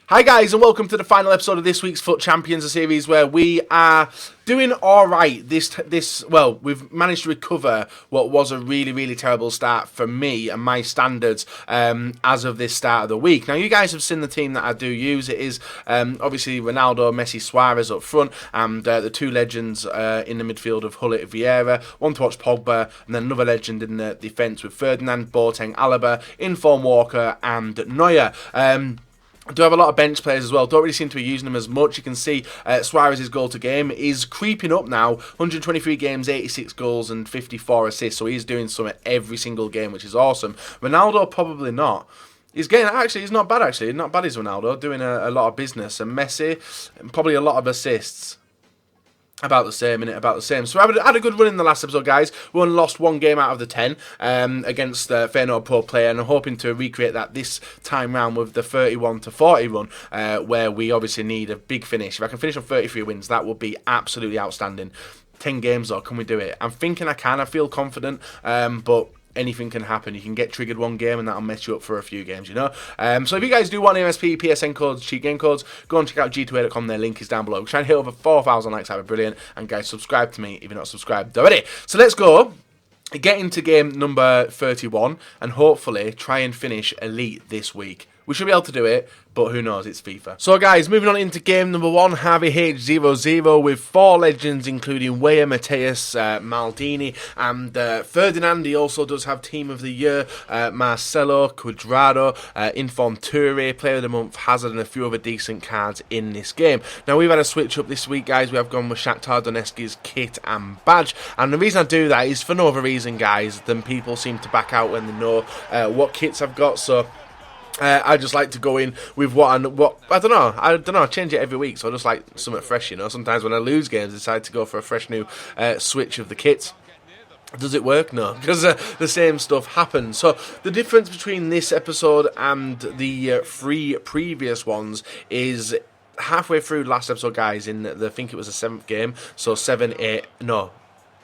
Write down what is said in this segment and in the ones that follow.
Hi guys, and welcome to the final episode of this week's FUT Champions, a series where we are doing alright. Well, we've managed to recover what was a really terrible start for me and my standards as of this start of the week. Now, you guys have seen the team that I do use. It is obviously Ronaldo, Messi, Suarez up front, and the two legends in the midfield of Gullit, Vieira, one to watch Pogba, and then another legend in the defence with Ferdinand, Boateng, Alaba, inform Walker, and Neuer. I do have a lot of bench players as well. Don't really seem to be using them as much. You can see Suarez's goal to game is creeping up now. 123 games, 86 goals and 54 assists. So he's doing something every single game, which is awesome. Ronaldo, probably not. He's not bad actually. Not bad is Ronaldo, doing a lot of business. And Messi, probably a lot of assists. About the same. So I had a good run in the last episode, guys. We only lost one game out of the 10 against Feyenoord Pro player, and I'm hoping to recreate that this time round with the 31-40 run, where we obviously need a big finish. If I can finish on 33 wins, that would be absolutely outstanding. 10 games though, can we do it? I'm thinking I can. I feel confident, but anything can happen. You can get triggered one game and that'll mess you up for a few games, you know. So if you guys do want MSP, PSN codes, cheat game codes, go and check out g2a.com. Their link is down below. We're trying to hit over 4,000 likes. That would be brilliant. And guys, subscribe to me if you're not subscribed already. So let's go get into game number 31 and hopefully try and finish elite this week. We should be able to do it, but who knows, it's FIFA. So guys, moving on into game number 1, Harvey H00 with 4 legends including Weah, Mateus, Maldini and Ferdinand. He also does have Team of the Year, Marcelo, Cuadrado, Inform Toure, Player of the Month, Hazard and a few other decent cards in this game. Now we've had a switch up this week, guys. We have gone with Shakhtar Donetsk's kit and badge, and the reason I do that is for no other reason, guys, than people seem to back out when they know what kits I've got. So I just like to go in with I don't know. I change it every week, so I just like something fresh, you know. Sometimes when I lose games, I decide to go for a fresh new switch of the kits. Does it work? No, because the same stuff happens. So the difference between this episode and the 3 previous ones is halfway through last episode, guys. I think it was the 7th game, so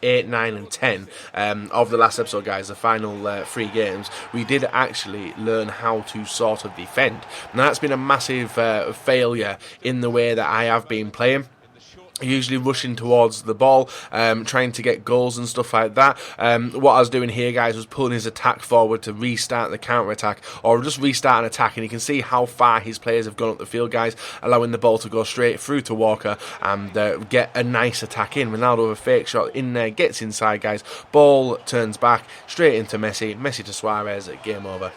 8, 9 and 10 of the last episode, guys, the final 3 games, we did actually learn how to sort of defend. Now that's been a massive failure in the way that I have been playing. Usually rushing towards the ball, trying to get goals and stuff like that. What I was doing here, guys, was pulling his attack forward to restart the counter-attack, or just restart an attack, and you can see how far his players have gone up the field, guys, allowing the ball to go straight through to Walker and get a nice attack in. Ronaldo with a fake shot in there, gets inside, guys, ball turns back, straight into Messi, Messi to Suarez, game over.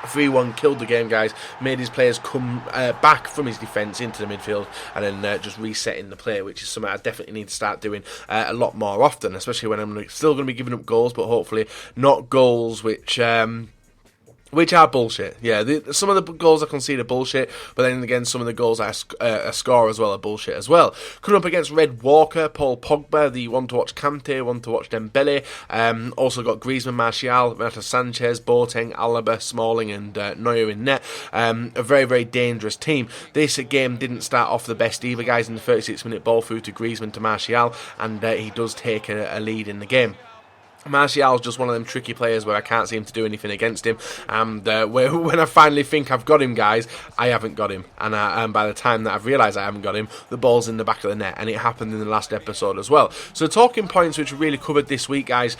3-1, killed the game, guys, made his players come back from his defence into the midfield, and then just resetting the play, which is something I definitely need to start doing a lot more often, especially when I'm still going to be giving up goals, but hopefully not goals which are bullshit. Yeah, some of the goals I concede are bullshit, but then again, some of the goals I score as well are bullshit as well. Coming up against Red Walker, Paul Pogba, the one to watch Kante, one to watch Dembele. Also got Griezmann, Martial, Renato Sanchez, Boateng, Alaba, Smalling and Neuer in net. A very dangerous team. This game didn't start off the best either, guys. In the 36-minute ball through to Griezmann to Martial, and he does take a lead in the game. Martial's just one of them tricky players where I can't seem to do anything against him, and when I finally think I've got him, guys, I haven't got him, and by the time that I've realised I haven't got him, the ball's in the back of the net, and it happened in the last episode as well. So talking points which we really covered this week, guys,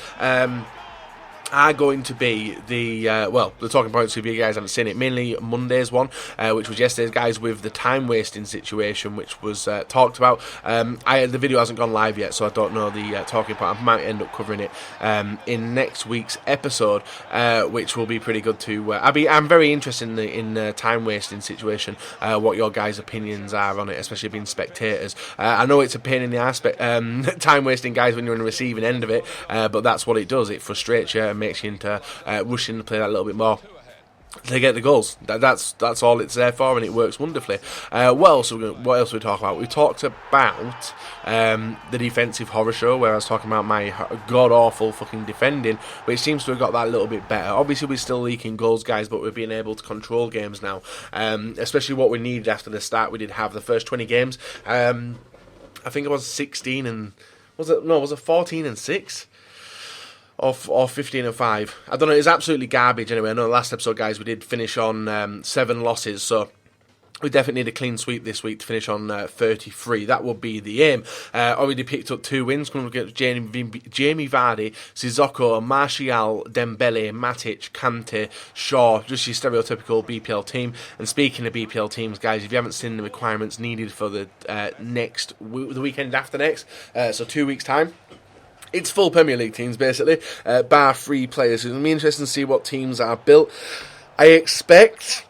are going to be the talking points, if you guys haven't seen it, mainly Monday's one, which was yesterday's, guys, with the time wasting situation, which was talked about. The video hasn't gone live yet, so I don't know the talking point. I might end up covering it in next week's episode, which will be pretty good too. I'm very interested in the time wasting situation, what your guys' opinions are on it, especially being spectators. I know it's a pain in the ass, time wasting, guys, when you're on the receiving end of it, but that's what it does. It frustrates you and makes you into rushing to play that a little bit more to get the goals. That's all it's there for, and it works wonderfully. What else we talk about? We talked about the defensive horror show, where I was talking about my god-awful fucking defending, which seems to have got that a little bit better. Obviously, we're still leaking goals, guys, but we're being able to control games now, especially what we needed after the start we did have the first 20 games. I think it was 16 and... was it 14 and 6? Or 15 and 5. I don't know, it's absolutely garbage anyway. I know the last episode, guys, we did finish on 7 losses, so We definitely need a clean sweep this week to finish on 33. That would be the aim. Already picked up 2 wins. Going to get Jamie Vardy, Sissoko, Martial, Dembele, Matic, Kante, Shaw. Just your stereotypical BPL team. And speaking of BPL teams, guys, if you haven't seen the requirements needed for the the weekend after next, so 2 weeks' time, it's full Premier League teams, basically, bar 3 players. So it'll be interesting to see what teams are built. I expect...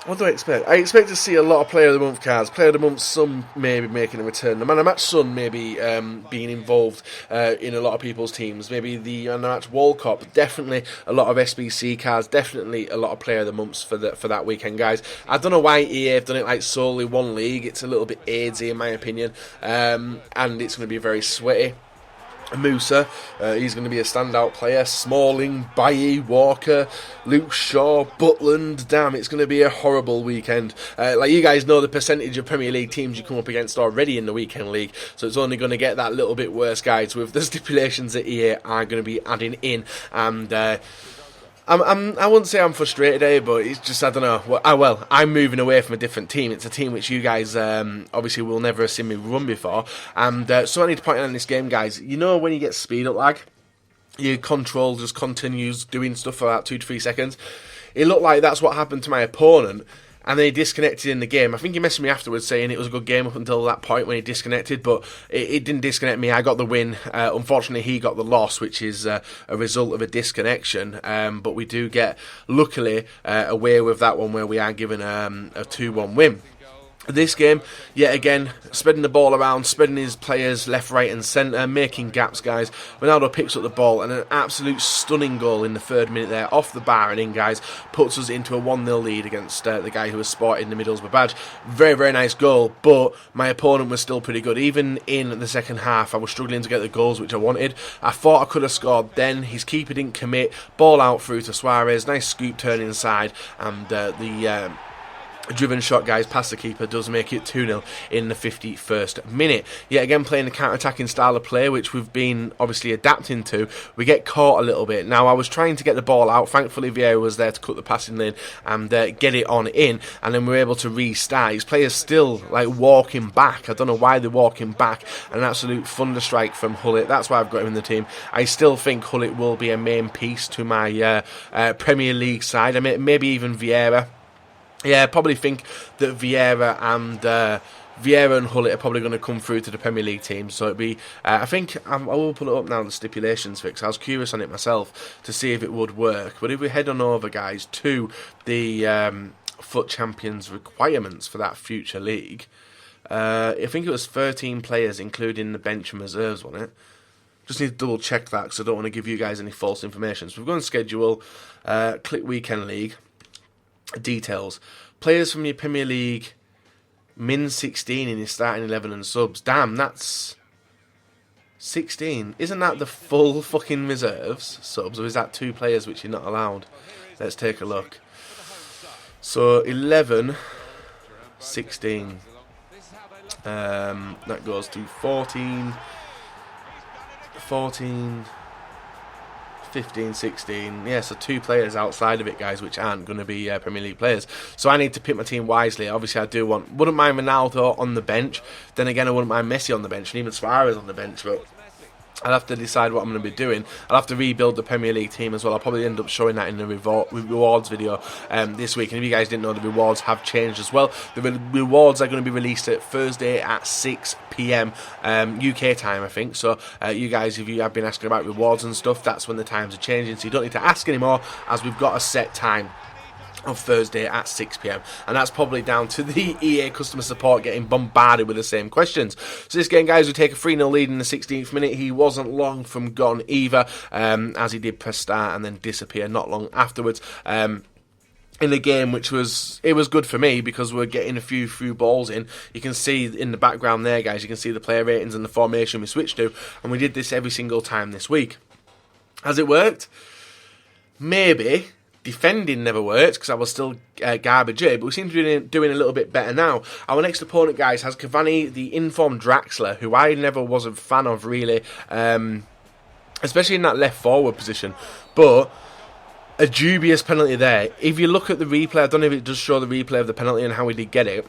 What do I expect? I expect to see a lot of Player of the Month cards. Player of the Month, some maybe making a return. The Man of Match, Son maybe being involved in a lot of people's teams. Maybe the Man of Match World Cup. Definitely a lot of SBC cards. Definitely a lot of Player of the Months for that weekend, guys. I don't know why EA have done it like solely one league. It's a little bit aidsy in my opinion, and it's going to be very sweaty. Musa, he's going to be a standout player. Smalling, Bailly, Walker, Luke Shaw, Butland. Damn, it's going to be a horrible weekend. Like you guys know, the percentage of Premier League teams you come up against already in the weekend league, so it's only going to get that little bit worse, guys, with the stipulations that EA are going to be adding in. And I wouldn't say I'm frustrated here, but it's just, I don't know. I'm moving away from a different team. It's a team which you guys obviously will never have seen me run before. And so I need to point out in this game, guys, you know when you get speed up lag, your control just continues doing stuff for about 2 to 3 seconds. It looked like that's what happened to my opponent. And then he disconnected in the game. I think he messaged me afterwards saying it was a good game up until that point when he disconnected, but it didn't disconnect me. I got the win. Unfortunately, he got the loss, which is a result of a disconnection. But we do get, luckily, away with that one where we are given a 2-1 win. This game, yet again, spreading the ball around, spreading his players left, right and centre, making gaps, guys. Ronaldo picks up the ball and an absolute stunning goal in the 3rd minute there, off the bar and in, guys, puts us into a 1-0 lead against the guy who was sporting the Middlesbrough badge. Very, very nice goal, but my opponent was still pretty good. Even in the second half, I was struggling to get the goals which I wanted. I thought I could have scored then. His keeper didn't commit. Ball out through to Suarez. Nice scoop turn inside, and a driven shot, guys, past the keeper does make it 2-0 in the 51st minute. Yet again, playing the counter-attacking style of play, which we've been obviously adapting to, we get caught a little bit. Now, I was trying to get the ball out. Thankfully, Vieira was there to cut the passing lane and get it on in, and then we were able to restart. His players still like walking back. I don't know why they're walking back. An absolute thunderstrike from Hullet. That's why I've got him in the team. I still think Hullet will be a main piece to my Premier League side. I mean, maybe even Vieira. Yeah, I probably think that Vieira and Hullet are probably going to come through to the Premier League team. So it'd be, I think, I will pull it up now, the stipulations fix. I was curious on it myself to see if it would work. But if we head on over, guys, to the FUT Champions requirements for that future league, I think it was 13 players, including the bench and reserves on it. Just need to double check that because I don't want to give you guys any false information. So we've gone schedule, click weekend league. Details. Players from your Premier League, min 16 in your starting 11 and subs. Damn, that's 16. Isn't that the full fucking reserves subs, or is that 2 players which you're not allowed? Let's take a look. So 11, 16. That goes to 14, 15, 16, yeah, so 2 players outside of it, guys, which aren't going to be Premier League players. So I need to pick my team wisely. Obviously, wouldn't mind Ronaldo on the bench. Then again, I wouldn't mind Messi on the bench, and even Suarez on the bench, but I'll have to decide what I'm going to be doing. I'll have to rebuild the Premier League team as well. I'll probably end up showing that in the rewards video this week. And if you guys didn't know, the rewards have changed as well. The rewards are going to be released at Thursday at 6 PM UK time, I think. So you guys, if you have been asking about rewards and stuff, that's when the times are changing. So you don't need to ask anymore, as we've got a set time of Thursday at 6 PM, and that's probably down to the EA customer support getting bombarded with the same questions. So this game, guys, we take a 3-0 lead in the 16th minute. He wasn't long from gone either, as he did press start and then disappear not long afterwards. In the game, which was good for me because we're getting a few balls in. You can see in the background there, guys, you can see the player ratings and the formation we switched to, and we did this every single time this week. Has it worked? Maybe. Defending never worked because I was still garbage here, but we seem to be doing a little bit better now. Our next opponent, guys, has Cavani, the informed Draxler, who I never was a fan of, really, especially in that left forward position. But a dubious penalty there. If you look at the replay, I don't know if it does show the replay of the penalty and how he did get it.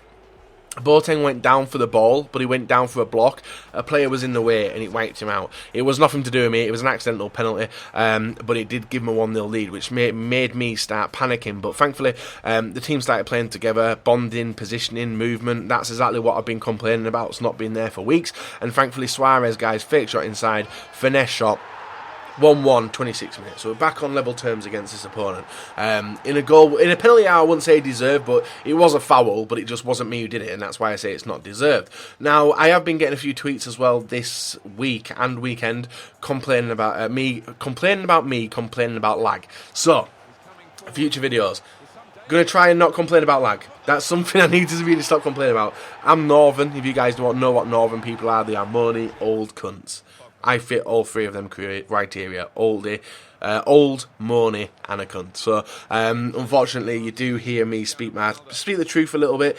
Boateng went down for the ball, but he went down for a block. A player was in the way, and it wiped him out. It was nothing to do with me. It was an accidental penalty, but it did give him a 1-0 lead, which made me start panicking. But thankfully, the team started playing together, bonding, positioning, movement. That's exactly what I've been complaining about. It's not been there for weeks. And thankfully, Suarez, guys, fake shot inside, finesse shot. 1-1, 26 minutes. So we're back on level terms against this opponent. In a penalty I wouldn't say deserved, but it was a foul, but it just wasn't me who did it, and that's why I say it's not deserved. Now, I have been getting a few tweets as well this week and weekend complaining about me complaining about lag. So, future videos, gonna try and not complain about lag. That's something I need to really stop complaining about. I'm Northern. If you guys don't know what Northern people are, they are moany old cunts. I fit all three of them criteria: old, moany, and a cunt. So, unfortunately, you do hear me speak the truth a little bit,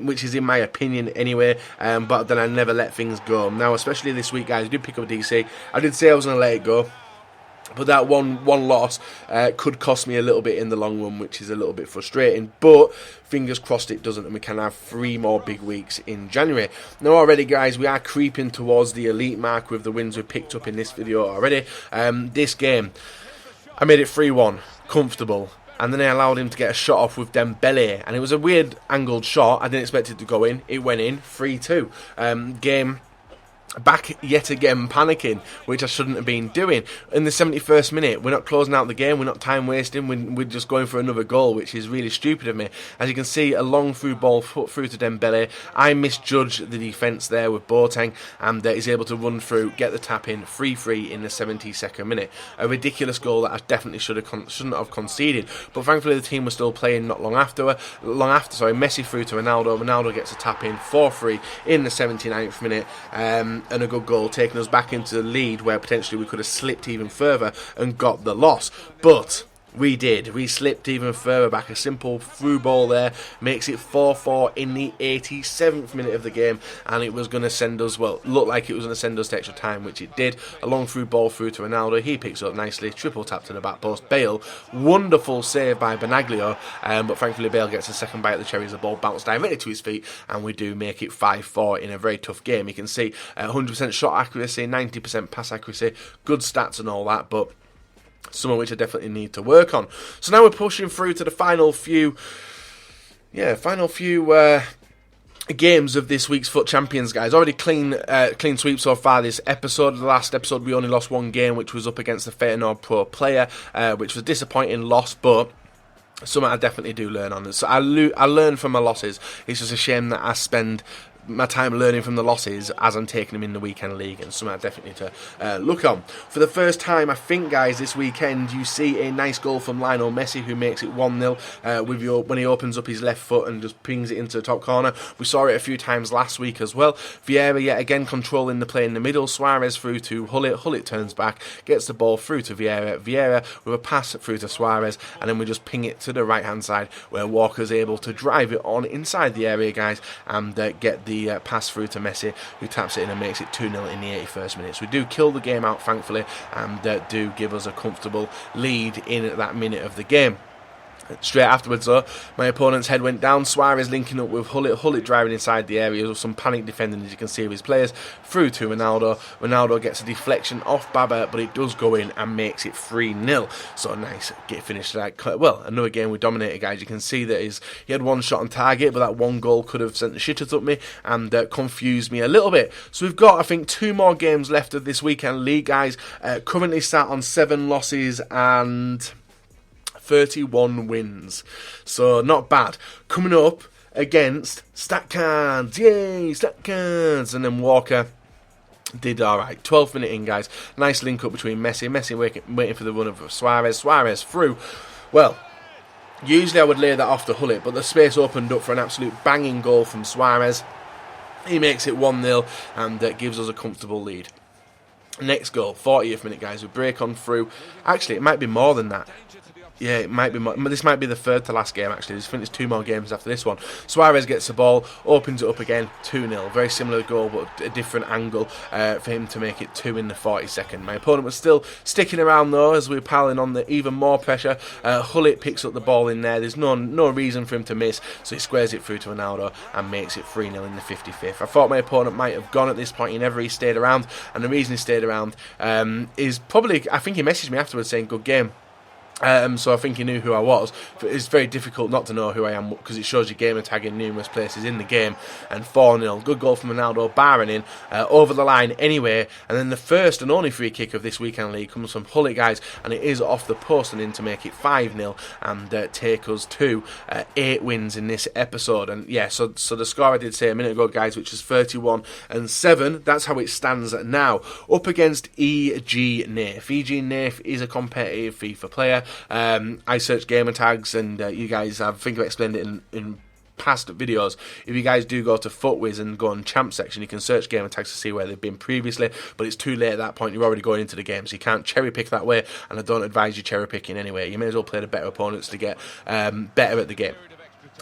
which is in my opinion anyway. But then I never let things go. Now, especially this week, guys, I did pick up a DC. I did say I was going to let it go. But that one loss could cost me a little bit in the long run, which is a little bit frustrating. But fingers crossed it doesn't, and we can have 3 more big weeks in January. Now already, guys, we are creeping towards the elite mark with the wins we picked up in this video already. This game, I made it 3-1, comfortable. And then I allowed him to get a shot off with DYBALA. And it was a weird angled shot. I didn't expect it to go in. It went in, 3-2. Game back yet again panicking, which I shouldn't have been doing. In the 71st minute, we're not closing out the game, we're not time wasting, we're just going for another goal, which is really stupid of me. As you can see, a long through ball put through to DYBALA. I misjudged the defence there with Boateng, and he's able to run through, get the tap in, 3-3 in the 72nd minute. A ridiculous goal that I definitely shouldn't have conceded, but thankfully the team was still playing not long after. Messi through to Ronaldo. Ronaldo gets a tap in, 4-3 in the 79th minute. And a good goal, taking us back into the lead where potentially we could have slipped even further and got the loss. But we did. We slipped even further back. A simple through ball there makes it 4-4 in the 87th minute of the game, and it was going to send us, well, looked like it was going to send us to extra time, which it did. A long through ball through to Ronaldo. He picks up nicely, triple tap to the back post. Bale, wonderful save by Benaglio, but thankfully Bale gets a second bite of the cherry as the ball bounced directly to his feet, and we do make it 5-4 in a very tough game. You can see 100% shot accuracy, 90% pass accuracy, good stats and all that, but some of which I definitely need to work on. So now we're pushing through to the final few games of this week's FUT Champions, guys. Already clean sweep so far this episode. The last episode we only lost 1 game, which was up against the Feyenoord Pro player, which was a disappointing loss, but something I definitely do learn on. So I learn from my losses. It's just a shame that I spend my time learning from the losses as I'm taking them in the weekend league, and something I definitely need to look on. For the first time, I think, guys, this weekend, you see a nice goal from Lionel Messi, who makes it 1-0 when he opens up his left foot and just pings it into the top corner. We saw it a few times last week as well. Vieira yet again controlling the play in the middle. Suarez through to Hullet. Hullet turns back, gets the ball through to Vieira. Vieira with a pass through to Suarez, and then we just ping it to the right hand side where Walker's able to drive it on inside the area, guys, and get the pass through to Messi, who taps it in and makes it 2-0 in the 81st minute. So we do kill the game out, thankfully, and do give us a comfortable lead in that minute of the game. Straight afterwards, though, my opponent's head went down. Suarez linking up with Hullet. Hullet driving inside the area with some panic defending, as you can see, of his players. Through to Ronaldo. Ronaldo gets a deflection off Baba, but it does go in and makes it 3-0. So nice get finished that. Well, another game we dominated, guys. You can see that he had 1 shot on target, but that 1 goal could have sent the shitters up me and confused me a little bit. So we've got, I think, 2 more games left of this weekend league, guys. Currently sat on 7 losses and 31 wins, so not bad. Coming up against Stat Cards, yay, Stat Cards, and then Walker did alright. 12th minute in, guys. Nice link up between Messi. Messi waiting for the run of Suarez. Suarez through. Well, usually I would lay that off to Hullet, but the space opened up for an absolute banging goal from Suarez. He makes it 1-0 and gives us a comfortable lead. Next goal, 40th minute, guys. We break on through. Actually, it might be more than that. Yeah, it might be. This might be the third to last game, actually. There's 2 more games after this one. Suarez gets the ball, opens it up again, 2-0. Very similar goal, but a different angle for him to make it 2 in the 42nd. My opponent was still sticking around, though, as we were piling on the even more pressure. Hullet picks up the ball in there. There's no reason for him to miss, so he squares it through to Ronaldo and makes it 3-0 in the 55th. I thought my opponent might have gone at this point. He never stayed around, and the reason he stayed around is probably, I think he messaged me afterwards saying, good game. So I think he knew who I was. It's very difficult not to know who I am because it shows your gamer tag in numerous places in the game. And 4-0, good goal from Ronaldo, barring in, over the line anyway. And then the first and only free kick of this weekend league comes from Hullet, guys, and it is off the post and in to make it 5-0 and take us to 8 wins in this episode. And yeah, so the score I did say a minute ago, guys, which is 31-7, that's how it stands now. Up against E.G. Nath. E.G. Nath is a competitive FIFA player. I searched gamer tags, and you guys, I think I've explained it in past videos. If you guys do go to FootWiz and go on champ section, you can search gamer tags to see where they've been previously, but it's too late at that point. You're already going into the game, so you can't cherry pick that way, and I don't advise you cherry picking anyway. You may as well play the better opponents to get better at the game.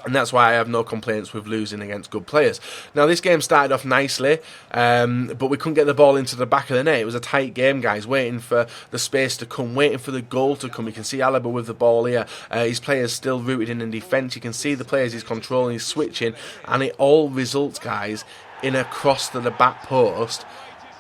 And that's why I have no complaints with losing against good players. Now, this game started off nicely, but we couldn't get the ball into the back of the net. It was a tight game, guys, waiting for the space to come, waiting for the goal to come. You can see Alaba with the ball here. His players still rooted in defence. You can see the players he's controlling, he's switching, and it all results, guys, in a cross to the back post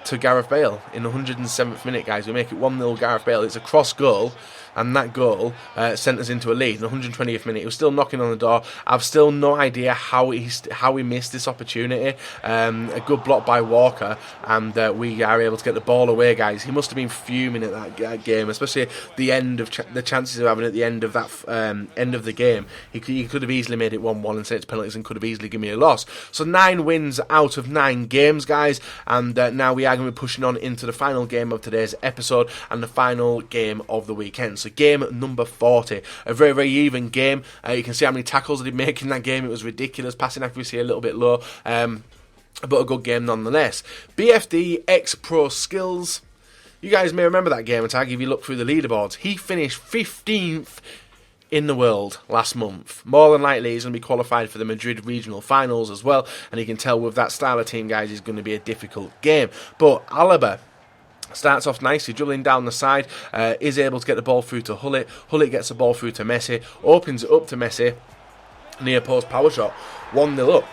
to Gareth Bale in the 107th minute, guys. We make it 1-0 Gareth Bale. It's a cross goal, and that goal sent us into a lead in the 120th minute. He was still knocking on the door. I've still no idea how he missed this opportunity. A good block by Walker, and we are able to get the ball away, guys. He must have been fuming at that game, especially the end of the chances of having at the end of that end of the game. He could have easily made it 1-1 and sent it to penalties and could have easily given me a loss. So 9 wins out of 9 games, guys, and now we are going to be pushing on into the final game of today's episode and the final game of the weekend. So game number 40, a very, very even game. You can see how many tackles I did make in that game. It was ridiculous. Passing accuracy a little bit low, but a good game nonetheless. BFD X Pro Skills. You guys may remember that game tag if you look through the leaderboards. He finished 15th in the world last month. More than likely he's going to be qualified for the Madrid regional finals as well, and you can tell with that style of team, guys, it's going to be a difficult game. But Alaba starts off nicely, dribbling down the side, is able to get the ball through to Hullet. Hullet gets the ball through to Messi, opens it up to Messi, near post power shot, 1-0 up.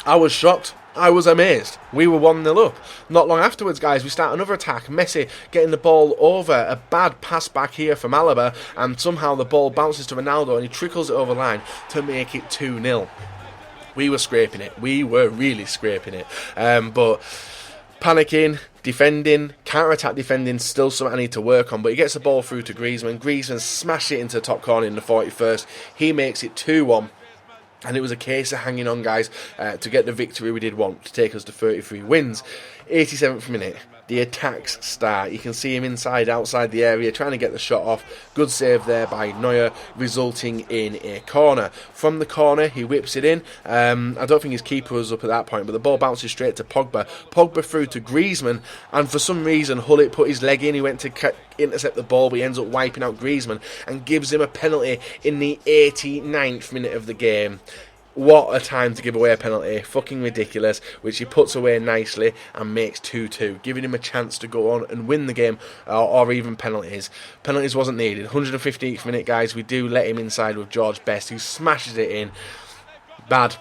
I was shocked. I was amazed. We were 1-0 up. Not long afterwards, guys, we start another attack. Messi getting the ball over. A bad pass back here from Alaba, and somehow the ball bounces to Ronaldo, and he trickles it over the line to make it 2-0. We were scraping it. We were really scraping it. But panicking, defending, counter-attack defending, still something I need to work on. But he gets the ball through to Griezmann. Griezmann smashes it into the top corner in the 41st. He makes it 2-1. And it was a case of hanging on, guys, to get the victory we did want, to take us to 33 wins. 87th minute, the attacks start. You can see him inside, outside the area, trying to get the shot off. Good save there by Neuer, resulting in a corner. From the corner, he whips it in. I don't think his keeper was up at that point, but the ball bounces straight to Pogba. Pogba through to Griezmann, and for some reason, Hullet put his leg in. He went to intercept the ball, but he ends up wiping out Griezmann and gives him a penalty in the 89th minute of the game. What a time to give away a penalty. Fucking ridiculous. Which he puts away nicely and makes 2-2, giving him a chance to go on and win the game, or even penalties. Penalties wasn't needed. 115th minute, guys. We do let him inside with George Best, who smashes it in. Bad.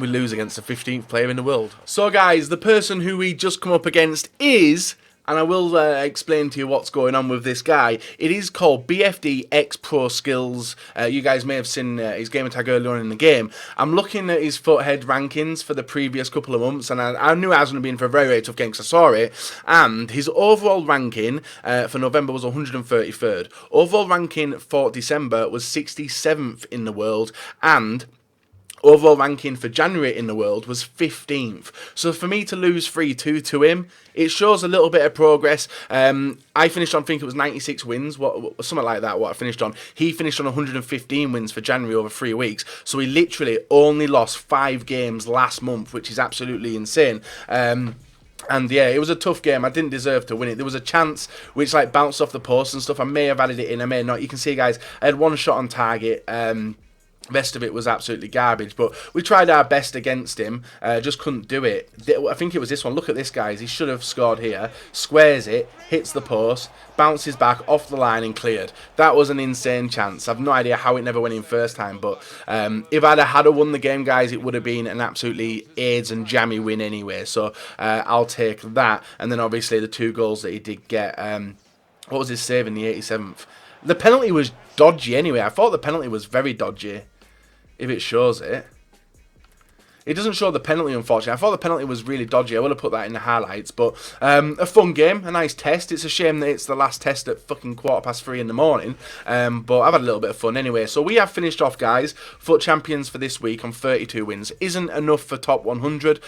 We lose against the 15th player in the world. So, guys, the person who we just come up against is... and I will explain to you what's going on with this guy. It is called BFD X Pro Skills. You guys may have seen his gamer tag earlier on in the game. I'm looking at his Foothead rankings for the previous couple of months, and I knew I was going to be in for a very, very tough game because I saw it. And his overall ranking for November was 133rd. Overall ranking for December was 67th in the world, and overall ranking for January in the world was 15th. So for me to lose 3-2 to him, it shows a little bit of progress. I finished on, I think it was 96 wins, something like that, what I finished on. He finished on 115 wins for January over 3 weeks. So he literally only lost 5 games last month, which is absolutely insane. And yeah, it was a tough game. I didn't deserve to win it. There was a chance which like bounced off the post and stuff. I may have added it in, I may not. You can see, guys, I had one shot on target. Rest of it was absolutely garbage, but we tried our best against him, just couldn't do it. I think it was this one. Look at this, guys. He should have scored here. Squares it, hits the post, bounces back off the line and cleared. That was an insane chance. I've no idea how it never went in first time, but if I'd have had won the game, guys, it would have been an absolutely AIDS and jammy win anyway. So I'll take that. And then obviously the 2 goals that he did get. What was his save in the 87th? The penalty was dodgy anyway. I thought the penalty was very dodgy. If it shows it. It doesn't show the penalty, unfortunately. I thought the penalty was really dodgy. I would have put that in the highlights. But a fun game, a nice test. It's a shame that it's the last test at fucking 3:15 in the morning. But I've had a little bit of fun anyway. So we have finished off, guys. FUT champions for this week on 32 wins. Isn't enough for top 100.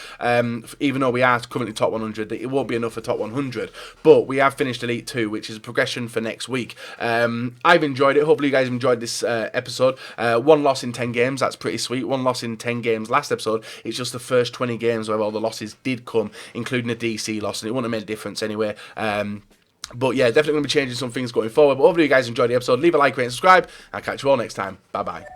Even though we are currently top 100, it won't be enough for top 100. But we have finished Elite 2, which is a progression for next week. I've enjoyed it. Hopefully you guys enjoyed this episode. 1 loss in 10 games. That's pretty sweet. 1 loss in 10 games last episode. It's just the first 20 games where all the losses did come, including a DC loss, and it wouldn't have made a difference anyway. But yeah, definitely going to be changing some things going forward. But hopefully you guys enjoyed the episode. Leave a like, rate, and subscribe. I'll catch you all next time. Bye-bye.